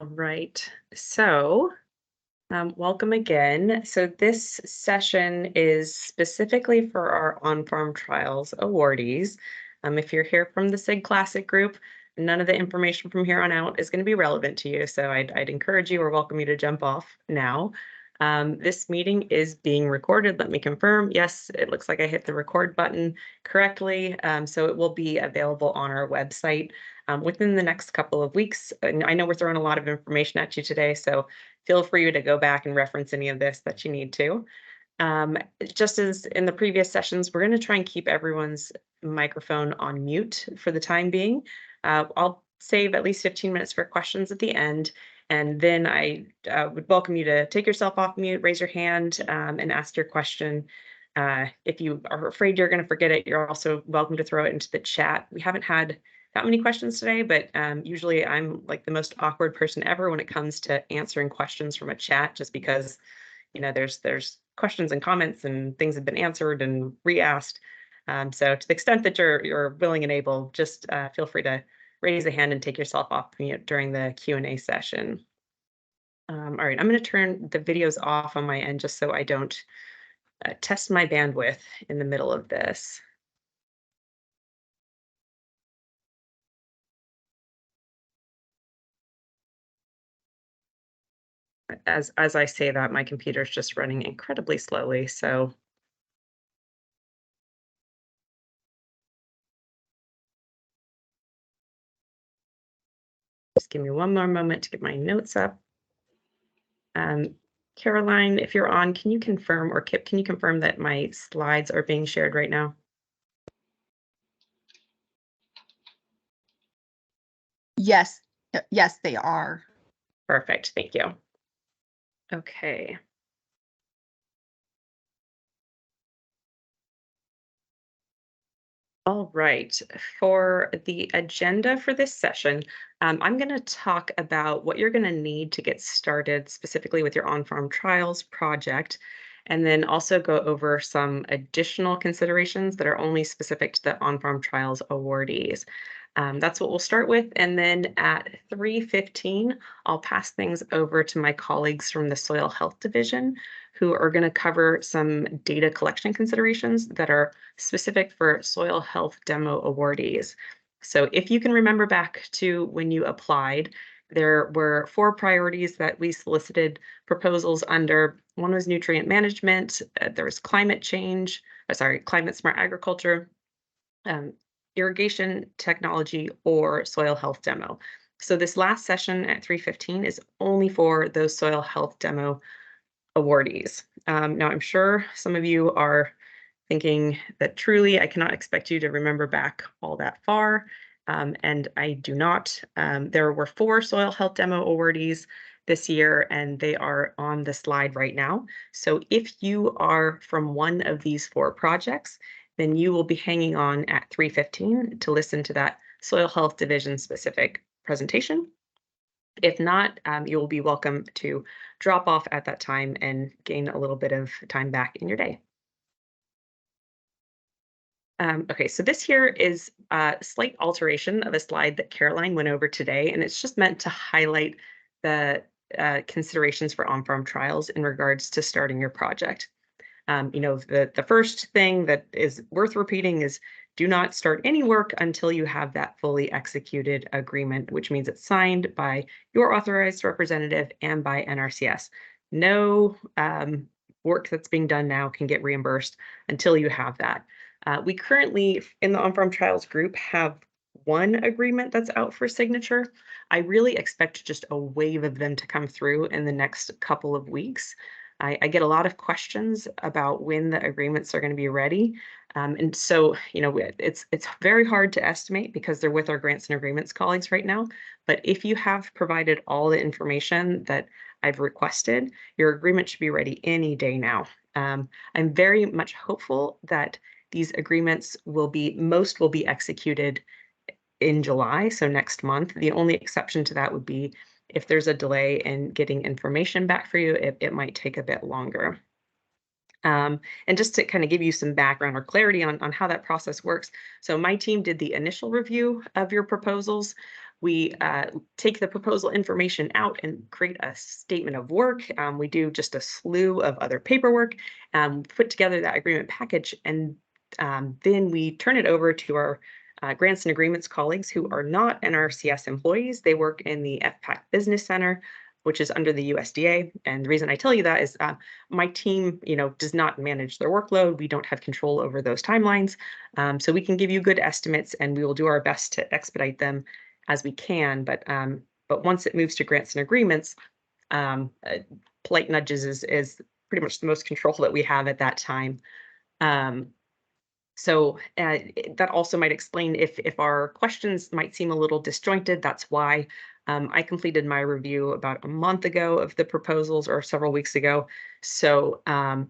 All right. So, welcome again. So, this session is specifically for our on-farm trials awardees. If you're here from the CIG Classic group, none of the information from here on out is going to be relevant to you. So, I'd encourage you or welcome you to jump off now. This meeting is being recorded. Let me confirm. Yes, it looks like I hit the record button correctly. So, it will be available on our website within the next couple of weeks. And I know we're throwing a lot of information at you today, so feel free to go back and reference any of this that you need to. Um, just as in the previous sessions, we're going to try and keep everyone's microphone on mute for the time being. I'll save at least 15 minutes for questions at the end. And then I would welcome you to take yourself off mute, raise your hand, and ask your question. If you are afraid you're going to forget it, you're also welcome to throw it into the chat. We haven't had that many questions today, but usually I'm like the most awkward person ever when it comes to answering questions from a chat, just because there's questions and comments and things have been answered and re-asked. So to the extent that you're willing and able, just feel free to raise a hand and take yourself off mute during the Q&A session. All right, I'm going to turn the videos off on my end just so I don't test my bandwidth in the middle of this. As I say that, my computer's just running incredibly slowly, so just give me one more moment to get my notes up. Caroline, if you're on, can you confirm, or Kip, can you confirm that my slides are being shared right now? Yes, yes, they are. Perfect, thank you. Okay. All right, for the agenda for this session, I'm going to talk about what you're going to need to get started specifically with your on-farm trials project, and then also go over some additional considerations that are only specific to the on-farm trials awardees. That's what we'll start with, and then at 3:15, I'll pass things over to my colleagues from the Soil Health Division, who are going to cover some data collection considerations that are specific for soil health demo awardees. So if you can remember back to when you applied, there were 4 priorities that we solicited proposals under. One was nutrient management, there was climate change, climate smart agriculture, um, irrigation technology, or soil health demo. So this last session at 3:15 is only for those soil health demo awardees. Now, I'm sure some of you are thinking that truly I cannot expect you to remember back all that far, and I do not. There were 4 soil health demo awardees this year, and they are on the slide right now. So if you are from one of these 4 projects, then you will be hanging on at 3:15 to listen to that soil health division specific presentation. If not, you will be welcome to drop off at that time and gain a little bit of time back in your day. Okay, so this here is a slight alteration of a slide that Caroline went over today, and it's just meant to highlight the considerations for on-farm trials in regards to starting your project. The first thing that is worth repeating is do not start any work until you have that fully executed agreement, which means it's signed by your authorized representative and by NRCS. No work that's being done now can get reimbursed until you have that. We currently, in the on-farm trials group, have 1 agreement that's out for signature. I really expect just a wave of them to come through in the next couple of weeks. I get a lot of questions about when the agreements are going to be ready. And so, it's very hard to estimate because they're with our grants and agreements colleagues right now. But if you have provided all the information that I've requested, your agreement should be ready any day now. I'm very much hopeful that these agreements will be executed in July, so next month. The only exception to that would be if there's a delay in getting information back for you, it might take a bit longer. And just to kind of give you some background or clarity on how that process works. So my team did the initial review of your proposals. We take the proposal information out and create a statement of work. We do just a slew of other paperwork, put together that agreement package, and then we turn it over to our grants and agreements colleagues who are not NRCS employees. They work in the FPAC Business Center, which is under the USDA. And the reason I tell you that is my team, does not manage their workload. We don't have control over those timelines. So we can give you good estimates, and we will do our best to expedite them as we can. But once it moves to grants and agreements, polite nudges is pretty much the most control that we have at that time. So that also might explain if our questions might seem a little disjointed. That's why. I completed my review about a month ago of the proposals, or several weeks ago. So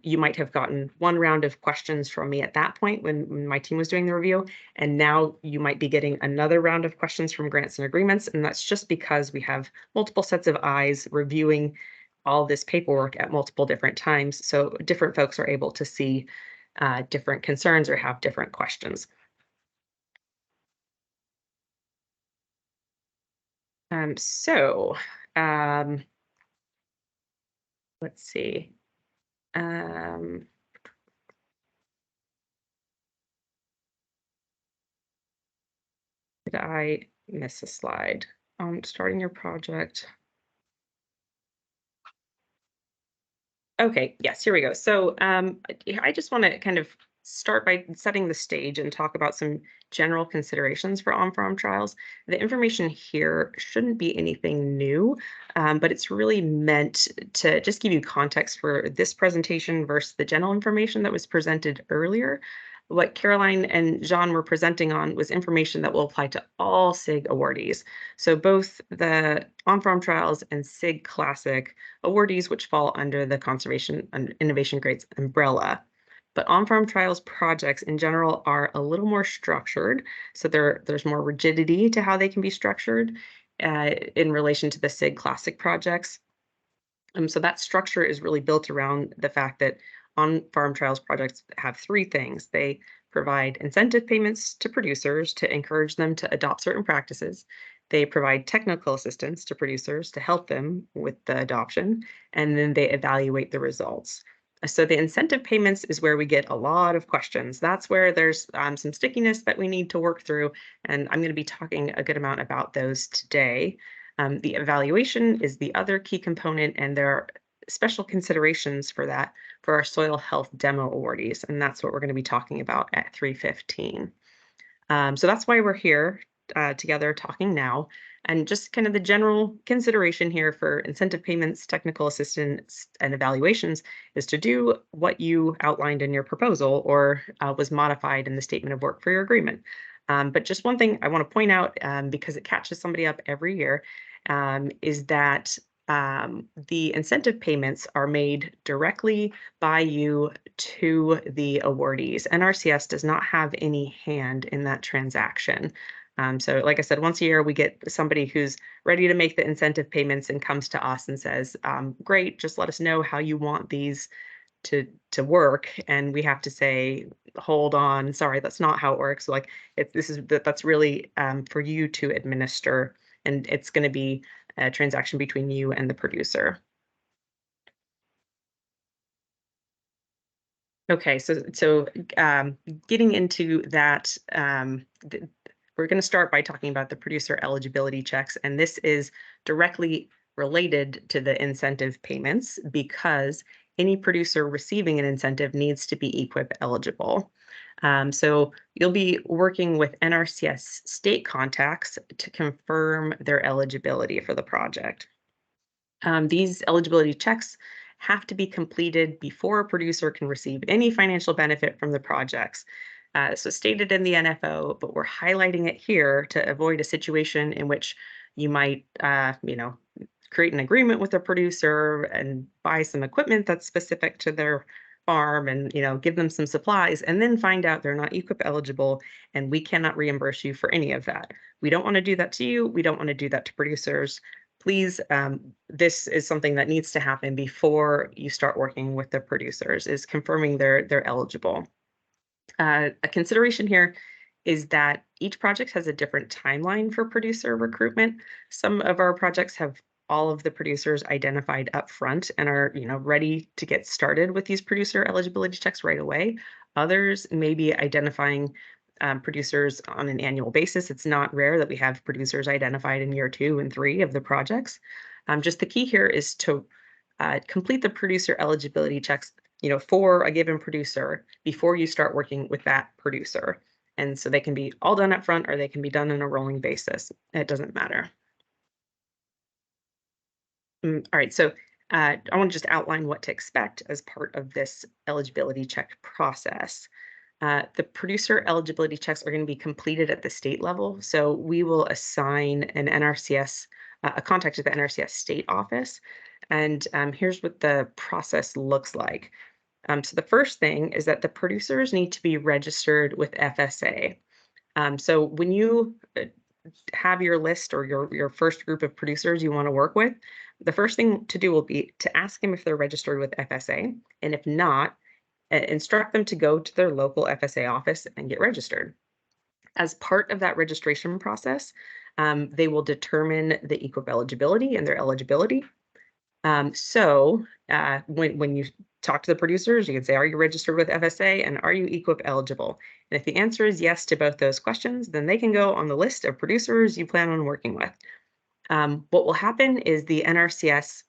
you might have gotten one round of questions from me at that point when my team was doing the review. And now you might be getting another round of questions from grants and agreements. And that's just because we have multiple sets of eyes reviewing all this paperwork at multiple different times. So different folks are able to see different concerns or have different questions. So let's see. Did I miss a slide? Starting your project. Okay, yes, here we go. So I just want to kind of start by setting the stage and talk about some general considerations for on-farm trials. The information here shouldn't be anything new, but it's really meant to just give you context for this presentation versus the general information that was presented earlier. What Caroline and Jean were presenting on was information that will apply to all CIG awardees. So both the on-farm trials and CIG Classic awardees, which fall under the Conservation and Innovation Grants umbrella. But on-farm trials projects in general are a little more structured. So there's more rigidity to how they can be structured in relation to the CIG Classic projects. So that structure is really built around the fact that on-farm trials projects have three things. They provide incentive payments to producers to encourage them to adopt certain practices. They provide technical assistance to producers to help them with the adoption, and then they evaluate the results. So the incentive payments is where we get a lot of questions. That's where there's some stickiness that we need to work through, and I'm going to be talking a good amount about those today. The evaluation is the other key component, and there are special considerations for that for our soil health demo awardees, and that's what we're going to be talking about at 3:15. So that's why we're here together talking now. And just kind of the general consideration here for incentive payments, technical assistance, and evaluations is to do what you outlined in your proposal or was modified in the statement of work for your agreement. But just one thing I want to point out, because it catches somebody up every year, is that the incentive payments are made directly by you to the awardees. NRCS does not have any hand in that transaction. So like I said, once a year, we get somebody who's ready to make the incentive payments and comes to us and says, great, just let us know how you want these to work. And we have to say, hold on, sorry, that's not how it works. Like that's really for you to administer, and it's going to be a transaction between you and the producer. Okay, so getting into that, we're going to start by talking about the producer eligibility checks, and this is directly related to the incentive payments because any producer receiving an incentive needs to be EQIP eligible. So you'll be working with NRCS state contacts to confirm their eligibility for the project. These eligibility checks have to be completed before a producer can receive any financial benefit from the projects. So stated in the NFO, but we're highlighting it here to avoid a situation in which you might, create an agreement with a producer and buy some equipment that's specific to their farm and, give them some supplies and then find out they're not EQIP eligible and we cannot reimburse you for any of that. We don't want to do that to you. We don't want to do that to producers. Please, this is something that needs to happen before you start working with the producers, is confirming they're eligible. A consideration here is that each project has a different timeline for producer recruitment. Some of our projects have all of the producers identified up front and are, ready to get started with these producer eligibility checks right away. Others may be identifying producers on an annual basis. It's not rare that we have producers identified in year 2 and 3 of the projects. Just the key here is to complete the producer eligibility checks, for a given producer before you start working with that producer. And so they can be all done up front or they can be done on a rolling basis. It doesn't matter. All right, so I want to just outline what to expect as part of this eligibility check process. The producer eligibility checks are going to be completed at the state level. So we will assign an NRCS, a contact to the NRCS state office. And here's what the process looks like. So the first thing is that the producers need to be registered with FSA. So when you have your list or your first group of producers you want to work with, the first thing to do will be to ask them if they're registered with FSA. And if not, instruct them to go to their local FSA office and get registered. As part of that registration process, they will determine the EQIP eligibility and their eligibility. When you talk to the producers, you can say, are you registered with FSA and are you EQIP eligible? And if the answer is yes to both those questions, then they can go on the list of producers you plan on working with. What will happen is the NRCS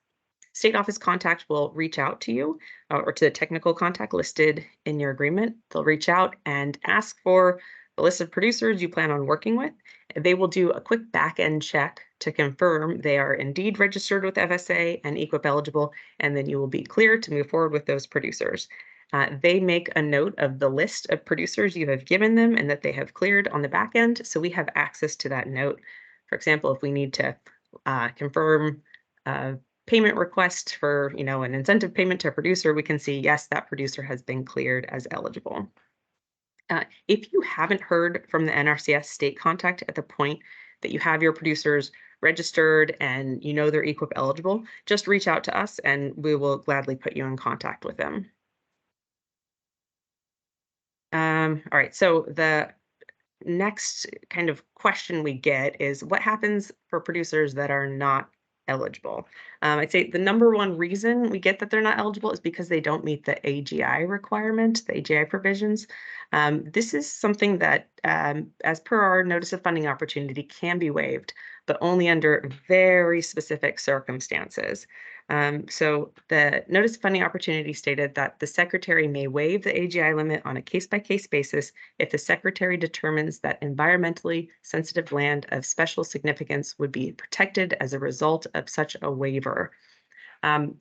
state office contact will reach out to you or to the technical contact listed in your agreement. They'll reach out and ask for the list of producers you plan on working with. They will do a quick back-end check to confirm they are indeed registered with FSA and EQIP eligible, and then you will be clear to move forward with those producers. They make a note of the list of producers you have given them and that they have cleared on the back end, so we have access to that note. For example, if we need to confirm payment request for, an incentive payment to a producer, we can see, yes, that producer has been cleared as eligible. If you haven't heard from the NRCS state contact at the point that you have your producers registered and they're EQIP eligible, just reach out to us and we will gladly put you in contact with them. All right, so the next kind of question we get is what happens for producers that are not eligible? I'd say the number one reason we get that they're not eligible is because they don't meet the AGI requirement, the AGI provisions. This is something that, as per our notice of funding opportunity, can be waived, but only under very specific circumstances. So the notice of funding opportunity stated that the secretary may waive the AGI limit on a case-by-case basis if the secretary determines that environmentally sensitive land of special significance would be protected as a result of such a waiver.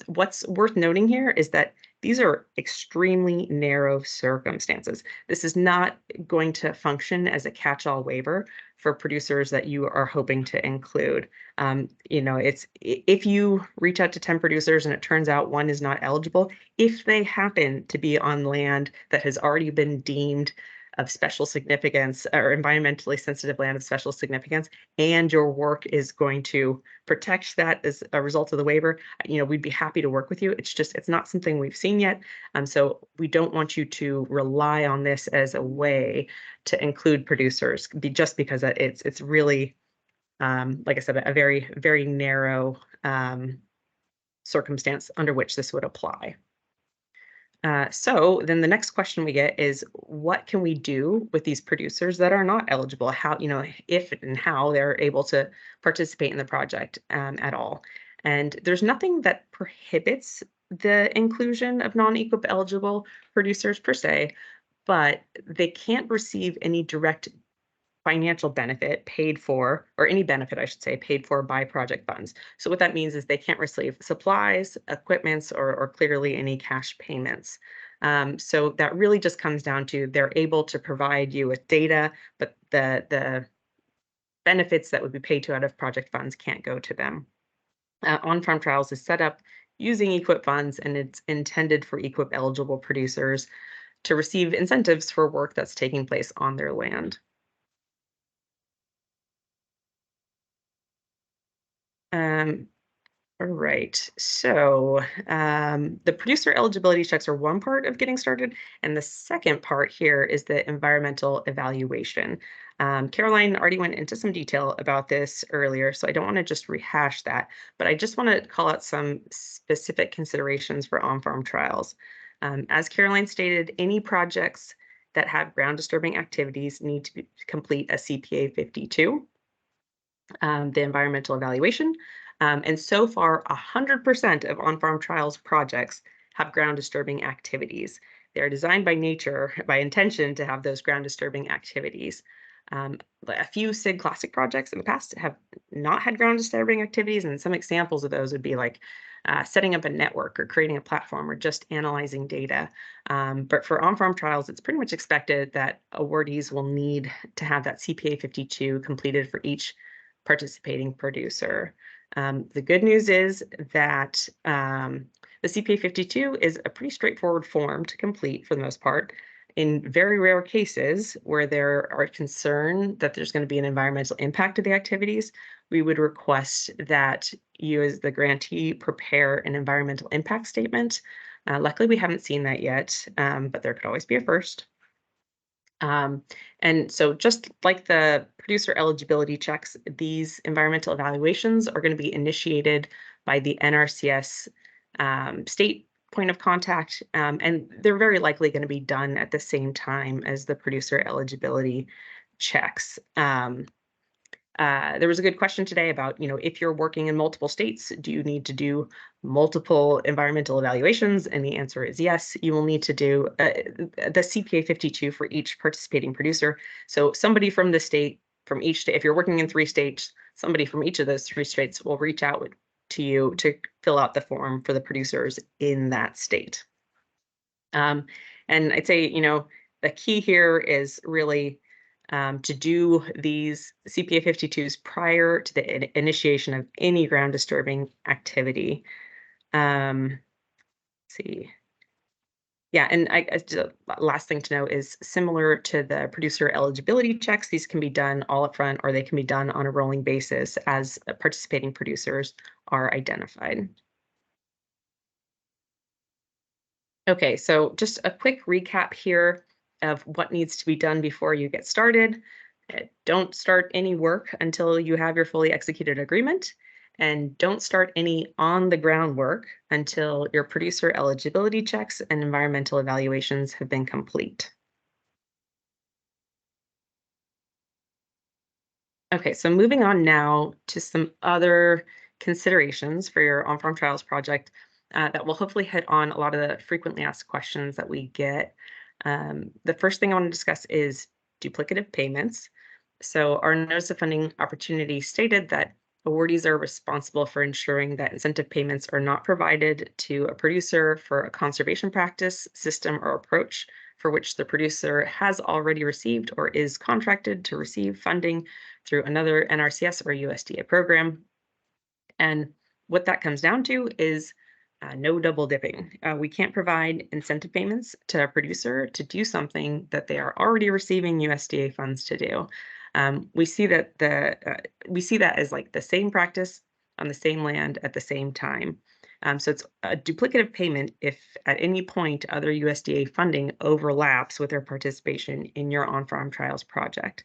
What's worth noting here is that these are extremely narrow circumstances. This is not going to function as a catch-all waiver for producers that you are hoping to include. It's if you reach out to 10 producers and it turns out one is not eligible, if they happen to be on land that has already been deemed of special significance or environmentally sensitive land of special significance, and your work is going to protect that as a result of the waiver, we'd be happy to work with you. It's not something we've seen yet. So we don't want you to rely on this as a way to include producers just because it's really, like I said, a very, very narrow circumstance under which this would apply. So then the next question we get is, what can we do with these producers that are not eligible? How, if and how they're able to participate in the project at all. And there's nothing that prohibits the inclusion of non-EQIP eligible producers per se, but they can't receive any direct financial benefit paid for, or any benefit, I should say, paid for by project funds. So what that means is they can't receive supplies, equipments, or clearly any cash payments. So that really just comes down to they're able to provide you with data, but the benefits that would be paid to out of project funds can't go to them. On-farm trials is set up using EQIP funds, and it's intended for EQIP eligible producers to receive incentives for work that's taking place on their land. All right. So the producer eligibility checks are one part of getting started. And the second part here is the environmental evaluation. Caroline already went into some detail about this earlier, so I don't want to just rehash that, but I just want to call out some specific considerations for on-farm trials. As Caroline stated, any projects that have ground disturbing activities need to complete a CPA 52, the environmental evaluation. And so far, 100% of on-farm trials projects have ground disturbing activities. They're designed by nature, by intention, to have those ground disturbing activities. But a few CIG Classic projects in the past have not had ground disturbing activities, and some examples of those would be like setting up a network or creating a platform or just analyzing data. But for on-farm trials, it's pretty much expected that awardees will need to have that CPA 52 completed for each participating producer. The good news is that the CPA 52 is a pretty straightforward form to complete for the most part. In very rare cases where there are concern that there's going to be an environmental impact of the activities, we would request that you as the grantee prepare an environmental impact statement. Luckily, we haven't seen that yet, but there could always be a first. And so just like the producer eligibility checks, these environmental evaluations are going to be initiated by the NRCS state point of contact, and they're very likely going to be done at the same time as the producer eligibility checks. There was a good question today about, if you're working in multiple states, do you need to do multiple environmental evaluations? And the answer is yes. You will need to do the CPA 52 for each participating producer. So somebody from the state, from each state, if you're working in 3 states, somebody from each of those 3 states will reach out to you to fill out the form for the producers in that state. And I'd say, the key here is really to do these CPA 52s prior to the initiation of any ground disturbing activity. Let's see. Yeah, and last thing to know is similar to the producer eligibility checks, these can be done all up front or they can be done on a rolling basis as participating producers are identified. Okay, so just a quick recap here of what needs to be done before you get started. Don't start any work until you have your fully executed agreement, and don't start any on the ground work until your producer eligibility checks and environmental evaluations have been complete. Okay, so moving on now to some other considerations for your on-farm trials project that will hopefully hit on a lot of the frequently asked questions that we get. The first thing I want to discuss is duplicative payments. So our notice of funding opportunity stated that awardees are responsible for ensuring that incentive payments are not provided to a producer for a conservation practice, system, or approach for which the producer has already received or is contracted to receive funding through another NRCS or USDA program. And what that comes down to is no double dipping. We can't provide incentive payments to a producer to do something that they are already receiving USDA funds to do. We see that as like the same practice on the same land at the same time. So it's a duplicative payment if at any point other USDA funding overlaps with their participation in your on-farm trials project.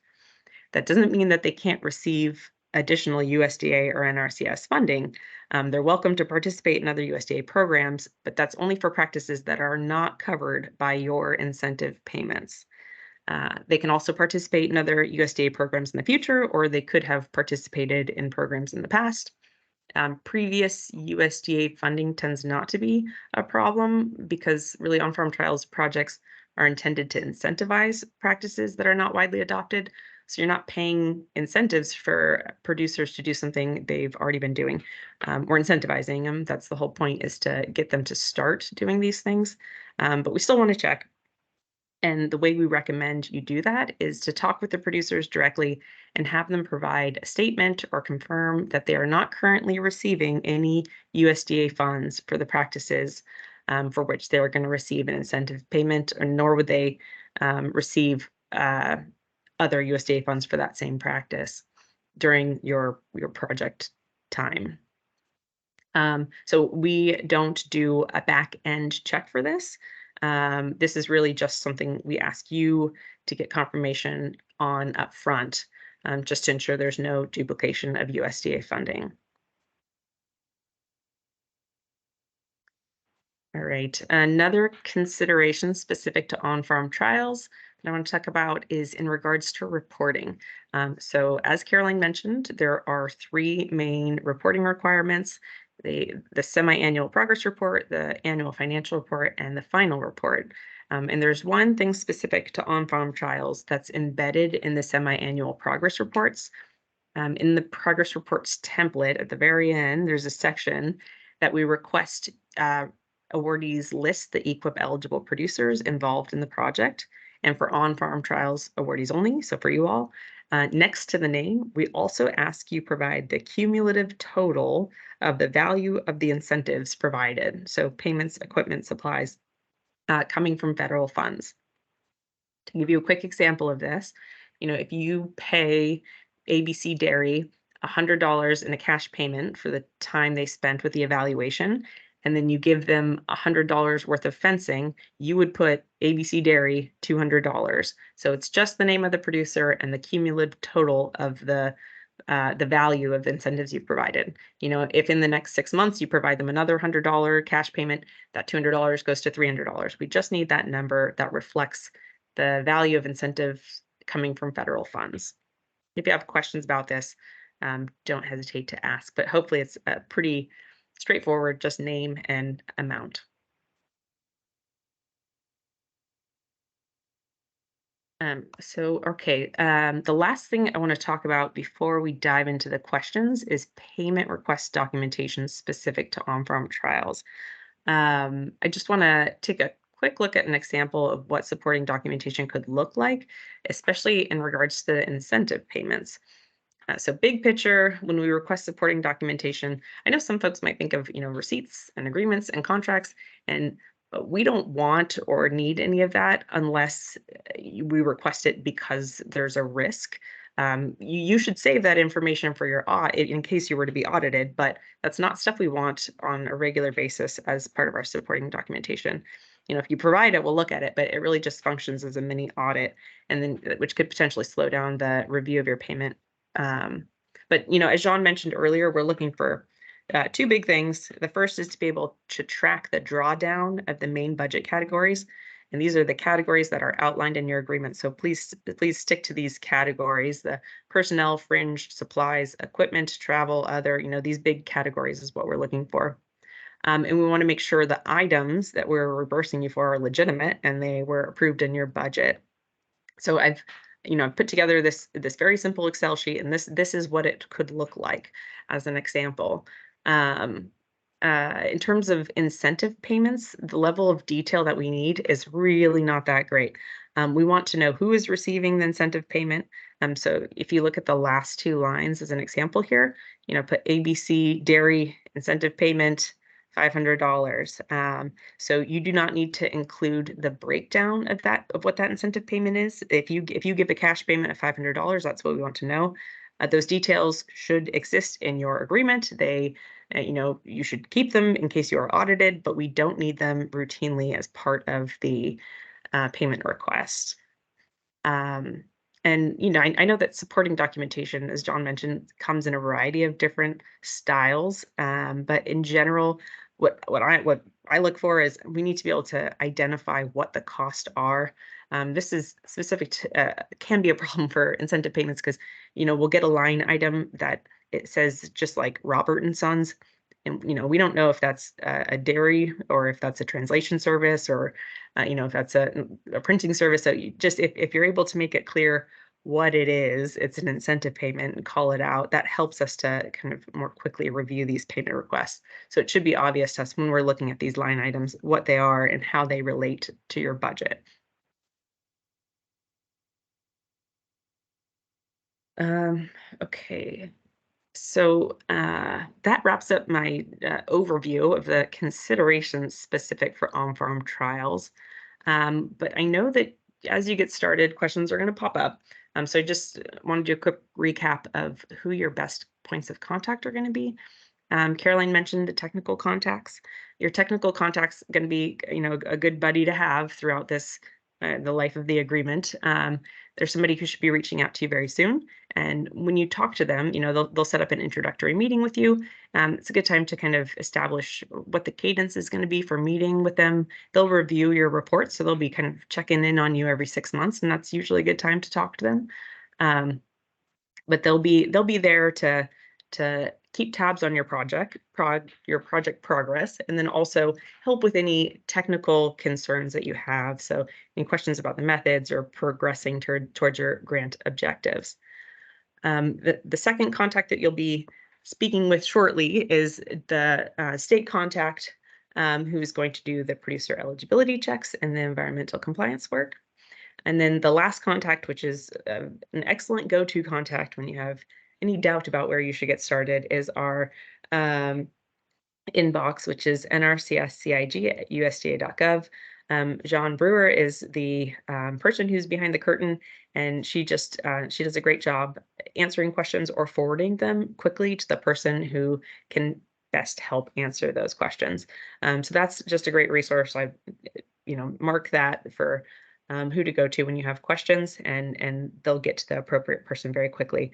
That doesn't mean that they can't receive additional USDA or NRCS funding. They're welcome to participate in other USDA programs, but that's only for practices that are not covered by your incentive payments. They can also participate in other USDA programs in the future, or they could have participated in programs in the past. Previous USDA funding tends not to be a problem because really on-farm trials projects are intended to incentivize practices that are not widely adopted. So you're not paying incentives for producers to do something they've already been doing. We're incentivizing them. That's the whole point, is to get them to start doing these things. But we still want to check. And the way we recommend you do that is to talk with the producers directly and have them provide a statement or confirm that they are not currently receiving any USDA funds for the practices for which they are going to receive an incentive payment, or nor would they receive other USDA funds for that same practice during your project time. So we don't do a back end check for this. This is really just something we ask you to get confirmation on upfront, just to ensure there's no duplication of USDA funding. All right. Another consideration specific to on-farm trials that I want to talk about is in regards to reporting. So as Caroline mentioned, there are three main reporting requirements: the semi-annual progress report, the annual financial report, and the final report. And there's one thing specific to on-farm trials that's embedded in the semi-annual progress reports. In the progress reports template at the very end, there's a section that we request awardees list the EQIP eligible producers involved in the project. And for on-farm trials, awardees only, so for you all. Next to the name, we also ask you provide the cumulative total of the value of the incentives provided. So payments, equipment, supplies coming from federal funds. To give you a quick example of this, if you pay ABC Dairy $100 in a cash payment for the time they spent with the evaluation, and then you give them $100 worth of fencing, you would put ABC Dairy $200. So it's just the name of the producer and the cumulative total of the value of the incentives you've provided. If in the next 6 months you provide them another $100 cash payment, that $200 goes to $300. We just need that number that reflects the value of incentives coming from federal funds. If you have questions about this, don't hesitate to ask, but hopefully it's a pretty straightforward, just name and amount. The last thing I want to talk about before we dive into the questions is payment request documentation specific to on-farm trials. I just want to take a quick look at an example of what supporting documentation could look like, especially in regards to the incentive payments. So big picture, when we request supporting documentation, I know some folks might think of, receipts and agreements and contracts, and but we don't want or need any of that unless we request it because there's a risk. You should save that information for your audit in case you were to be audited, but that's not stuff we want on a regular basis as part of our supporting documentation. If you provide it, we'll look at it, but it really just functions as a mini audit, and then which could potentially slow down the review of your payment. But as John mentioned earlier, we're looking for two big things. The first is to be able to track the drawdown of the main budget categories. And these are the categories that are outlined in your agreement. So please stick to these categories: the personnel, fringe, supplies, equipment, travel, other, these big categories is what we're looking for. And we want to make sure the items that we're reimbursing you for are legitimate and they were approved in your budget. So I've put together this very simple Excel sheet, and this is what it could look like as an example. In terms of incentive payments, the level of detail that we need is really not that great. We want to know who is receiving the incentive payment. So if you look at the last two lines as an example here, put ABC Dairy incentive payment, $500. So you do not need to include the breakdown of what that incentive payment is. If you give a cash payment of $500, that's what we want to know. Those details should exist in your agreement. They, you should keep them in case you are audited, but we don't need them routinely as part of the payment request. And I know that supporting documentation, as John mentioned, comes in a variety of different styles. But in general, what I look for is we need to be able to identify what the costs are. This is specific to can be a problem for incentive payments because we'll get a line item that it says just like Robert and Sons, and we don't know if that's a dairy or if that's a translation service or if that's a printing service. So if you're able to make it clear what it is, it's an incentive payment, and call it out, that helps us to kind of more quickly review these payment requests. So it should be obvious to us when we're looking at these line items what they are and how they relate to your budget. Okay. So that wraps up my overview of the considerations specific for on-farm trials. But I know that as you get started, questions are going to pop up. So I just want to do a quick recap of who your best points of contact are going to be. Caroline mentioned the technical contacts. Your technical contact's going to be, a good buddy to have throughout this, the life of the agreement. There's somebody who should be reaching out to you very soon. And when you talk to them, they'll set up an introductory meeting with you. It's a good time to kind of establish what the cadence is going to be for meeting with them. They'll review your report, so they'll be kind of checking in on you every 6 months, and that's usually a good time to talk to them. But they'll be there to keep tabs on your project progress, and then also help with any technical concerns that you have. So any questions about the methods or progressing towards your grant objectives. The second contact that you'll be speaking with shortly is the state contact, who's going to do the producer eligibility checks and the environmental compliance work. And then the last contact, which is an excellent go-to contact when you have any doubt about where you should get started, is our inbox, which is nrcs.cig@usda.gov. Jean Brewer is the person who's behind the curtain, and she does a great job answering questions or forwarding them quickly to the person who can best help answer those questions. So that's just a great resource. I, mark that for who to go to when you have questions, and they'll get to the appropriate person very quickly.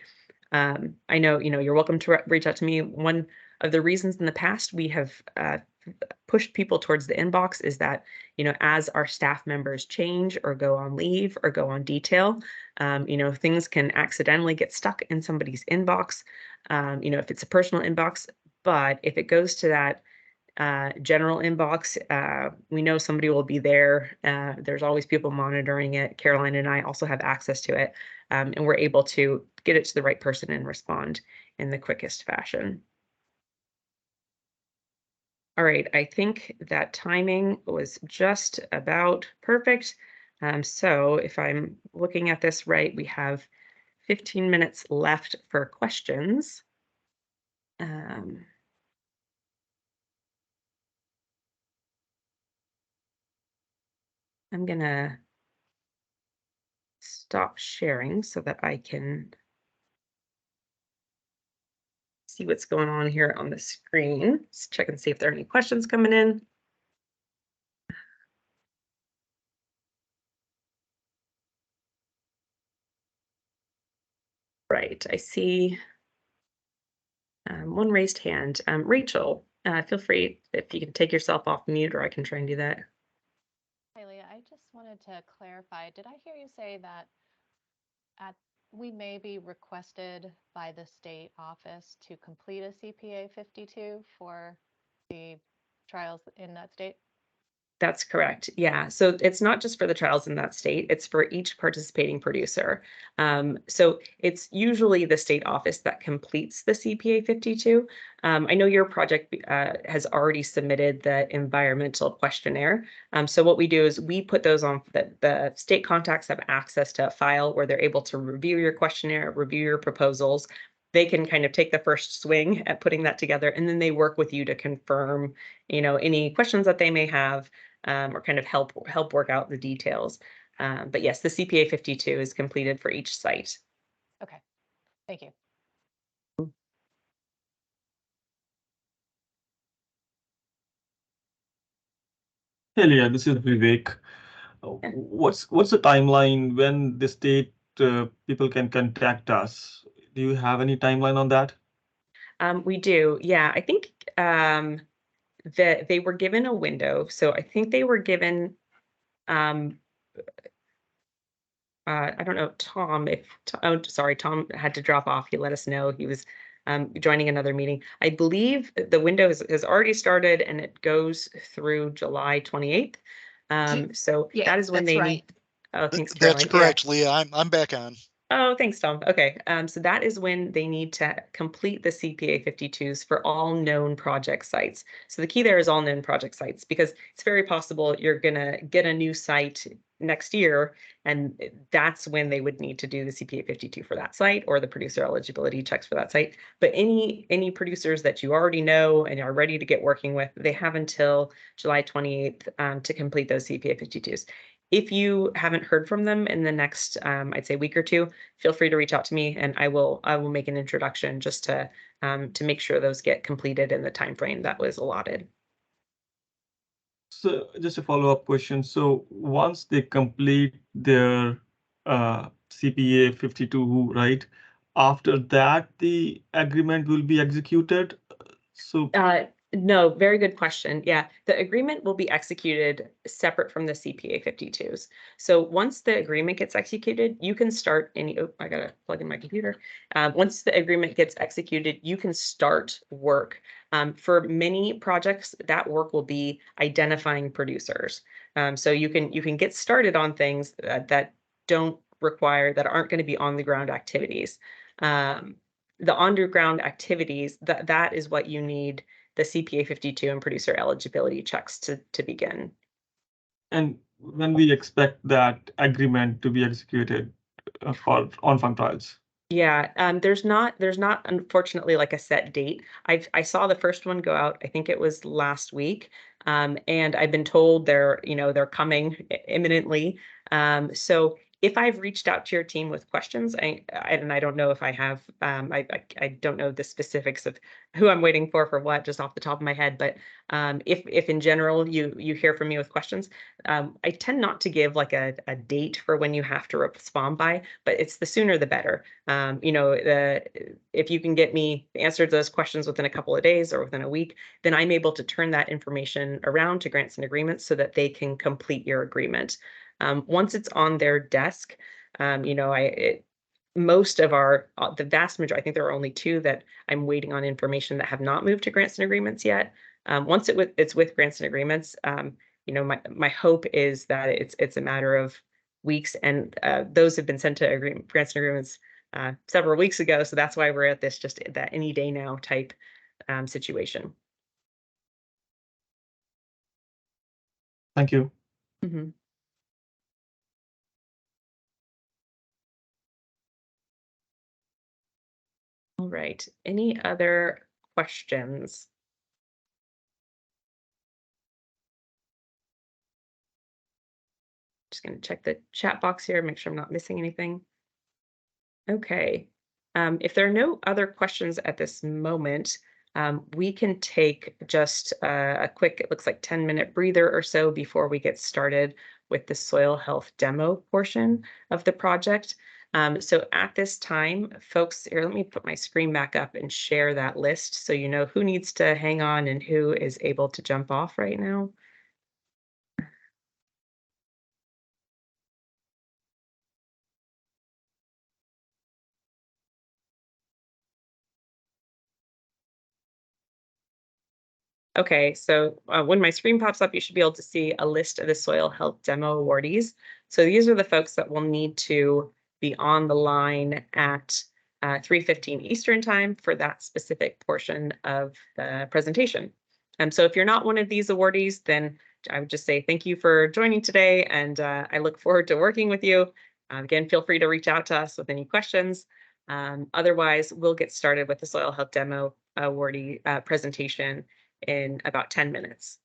I know, you're welcome to reach out to me. One of the reasons in the past we have pushed people towards the inbox is that, as our staff members change or go on leave or go on detail, things can accidentally get stuck in somebody's inbox, if it's a personal inbox. But if it goes to that general inbox, we know somebody will be there. There's always people monitoring it. Caroline and I also have access to it, and we're able to get it to the right person and respond in the quickest fashion. All right, I think that timing was just about perfect. So if I'm looking at this right, we have 15 minutes left for questions. I'm gonna stop sharing so that I can see what's going on here on the screen. Let's check and see if there are any questions coming in. Right, I see one raised hand. Rachel, feel free if you can take yourself off mute, or I can try and do that. Hi, Leah. I just wanted to clarify. Did I hear you say that we may be requested by the state office to complete a CPA 52 for the trials in that state? That's correct. Yeah. So it's not just for the trials in that state, it's for each participating producer. So it's usually the state office that completes the CPA 52. I know your project has already submitted the environmental questionnaire. So what we do is we put those on, the state contacts have access to a file where they're able to review your questionnaire, review your proposals. They can kind of take the first swing at putting that together, and then they work with you to confirm, any questions that they may have, or kind of help work out the details. But yes, the CPA 52 is completed for each site. Okay, thank you. Hey, Leah, this is Vivek. What's the timeline when the state people can contact us? Do you have any timeline on that? We do, yeah. I think that they were given a window. So I think they were given, I don't know, Tom, oh, sorry, Tom had to drop off. He let us know he was joining another meeting. I believe the window has already started, and it goes through July 28th. So Yeah, that is when that's they right. need. Oh, thanks, That's Caroline. Yeah. correct, Leah. I'm back on. Oh, thanks, Tom. Okay, so that is when they need to complete the CPA 52s for all known project sites. So the key there is all known project sites, because it's very possible you're gonna get a new site next year, and that's when they would need to do the CPA 52 for that site, or the producer eligibility checks for that site. But any producers that you already know and are ready to get working with, they have until July 28th to complete those CPA 52s. If you haven't heard from them in the next, I'd say week or two, feel free to reach out to me, and I will make an introduction just to make sure those get completed in the time frame that was allotted. So just a follow-up question. So once they complete their CPA 52, right? After that, the agreement will be executed. So No, very good question. Yeah, the agreement will be executed separate from the CPA 52s. So once the agreement gets executed, you can start any, oh, I gotta plug in my computer. Once the agreement gets executed, you can start work. For many projects, that work will be identifying producers. So you can get started on things that don't require, that aren't going to be on the ground activities. The underground activities, that is what you need the CPA 52 and producer eligibility checks to begin. and when we expect that agreement to be executed for on-farm trials? Yeah, there's not unfortunately like a set date. I saw the first one go out, I think it was last week. And I've been told they're coming imminently. So if I've reached out to your team with questions, and I don't know if I have, I don't know the specifics of who I'm waiting for what, just off the top of my head. But if in general you hear from me with questions, I tend not to give like a date for when you have to respond by, but it's the sooner the better. If you can get me the answer to those questions within a couple of days or within a week, then I'm able to turn that information around to grants and agreements so that they can complete your agreement. Once it's on their desk, most of the vast majority, I think there are only 2 that I'm waiting on information that have not moved to grants and agreements yet. Once it's with grants and agreements, my hope is that it's a matter of weeks, and those have been sent to grants and agreements several weeks ago. So that's why we're at this just that any day now type situation. Thank you. Mhm. All right. Any other questions? Just going to check the chat box here, make sure I'm not missing anything. Okay. If there are no other questions at this moment, we can take just a quick, it looks like 10-minute breather or so before we get started with the soil health demo portion of the project. So at this time, folks, here, let me put my screen back up and share that list so you know who needs to hang on and who is able to jump off right now. Okay, so when my screen pops up, you should be able to see a list of the soil health demo awardees. So these are the folks that will need to be on the line at 3:15 Eastern time for that specific portion of the presentation. So if you're not one of these awardees, then I would just say thank you for joining today, and I look forward to working with you. Again, feel free to reach out to us with any questions. Otherwise, we'll get started with the soil health demo awardee presentation in about 10 minutes.